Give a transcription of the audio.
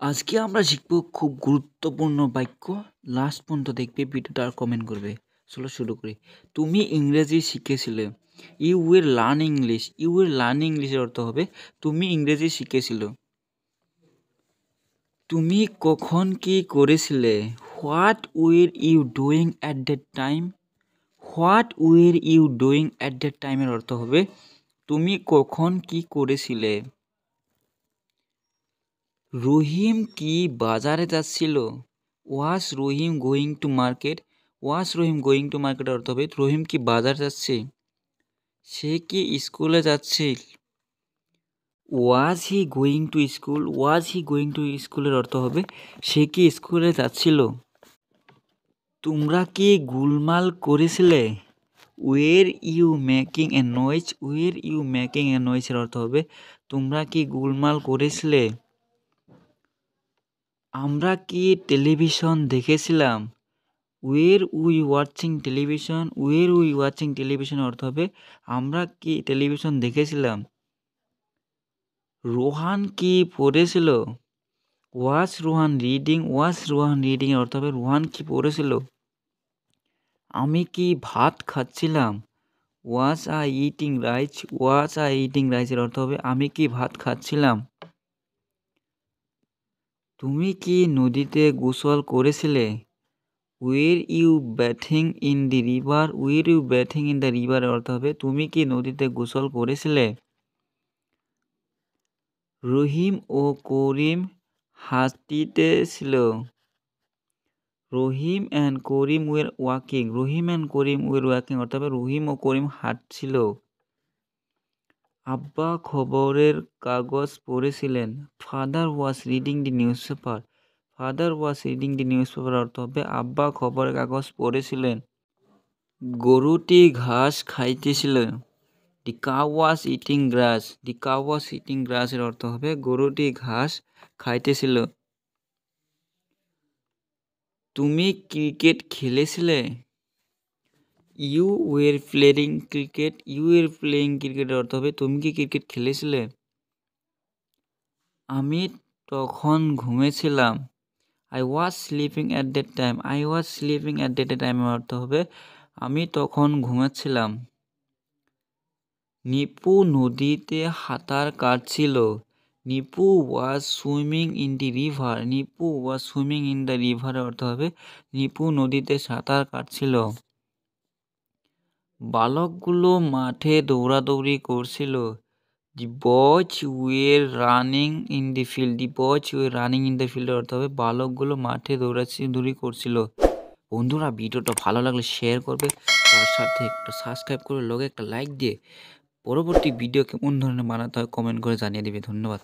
আজকে আমরা শিখব খুব গুরুত্বপূর্ণ বাক্য। লাস্ট পর্যন্ত দেখবে ভিডিওটা আর কমেন্ট করবে। চলো শুরু করি। তুমি ইংরেজি শিখেছিলে। You will learn English. You will learn ইংলিশের অর্থ হবে তুমি ইংরেজি শিখেছিল। তুমি কখন কি করেছিলে? What were you doing at that time? What were you doing at that টাইমের অর্থ হবে তুমি কখন কি করেছিলে। রহিম কি বাজারে যাচ্ছিল? Was Rahim going to market? Was Rahim going to market অর্থ হবে রহিম কি বাজার যাচ্ছে? সে কি স্কুলে যাচ্ছে? Was he going to school? Was he going to স্কুলের অর্থ হবে সে কি স্কুলে যাচ্ছিল? তোমরা কি গোলমাল করেছিলে? Were you making a noise? Were you making a নয়েজের অর্থ হবে তোমরা কি গোলমাল করেছিলে? আমরা কি টেলিভিশন দেখেছিলাম? Were we watching television? Were we watching television অর্থ হবে আমরা কি টেলিভিশন দেখেছিলাম? রোহান কি পড়েছিল? Was Rohan reading? Was Rohan reading অর্থ হবে রোহান কি পড়েছিল? আমি কি ভাত খাচ্ছিলাম? Was I eating rice? Was I eating রাইসের অর্থ হবে আমি কি ভাত খাচ্ছিলাম? তুমি কি নদীতে গোসল করেছিলে? Were you bathing in the river? Were you bathing in the river অর্থ হবে তুমি কি নদীতে গোসল করেছিলে? রহিম ও করিম হাঁটতেছিল। Rahim and Karim were walking? Rahim and Karim were walking অর্থ হবে রহিম ও করিম হাঁটছিল। আব্বা খবরের কাগজ পড়েছিলেন। Father was reading the newspaper? Father was reading the newspaper অর্থ হবে আব্বা খবরের কাগজ পড়েছিলেন। গরুটি ঘাস খাইতেছিল। The cow was eating grass? The cow was eating গ্রাসের অর্থ হবে গরুটি ঘাস খাইতেছিল। তুমি ক্রিকেট খেলেছিলে? You were playing cricket? You were playing ক্রিকেটের অর্থ হবে তুমি কি ক্রিকেট খেলেছিলে? আমি তখন ঘুমেছিলাম। I was sleeping at that time? I was sleeping at that টাইমের অর্থ হবে আমি তখন ঘুমাচ্ছিলাম। নিপু নদীতে সাঁতার কাটছিল। Nipu was swimming in the river? Nipu was swimming in the river অর্থ হবে নিপু নদীতে সাঁতার কাটছিল। বালকগুলো মাঠে দৌড়াদৌড়ি করছিল। The boys were running in the field? The boys were running in the field অর্থ হবে বালকগুলো মাঠে দৌড়াদৌড়ি করছিল। বন্ধুরা ভিডিওটা ভালো লাগলে শেয়ার করবে, তার সাথে একটা সাবস্ক্রাইব করে লগে একটা লাইক দিয়ে পরবর্তী ভিডিও কেমন ধরনের বানাতে হয় কমেন্ট করে জানিয়ে দিবে। ধন্যবাদ।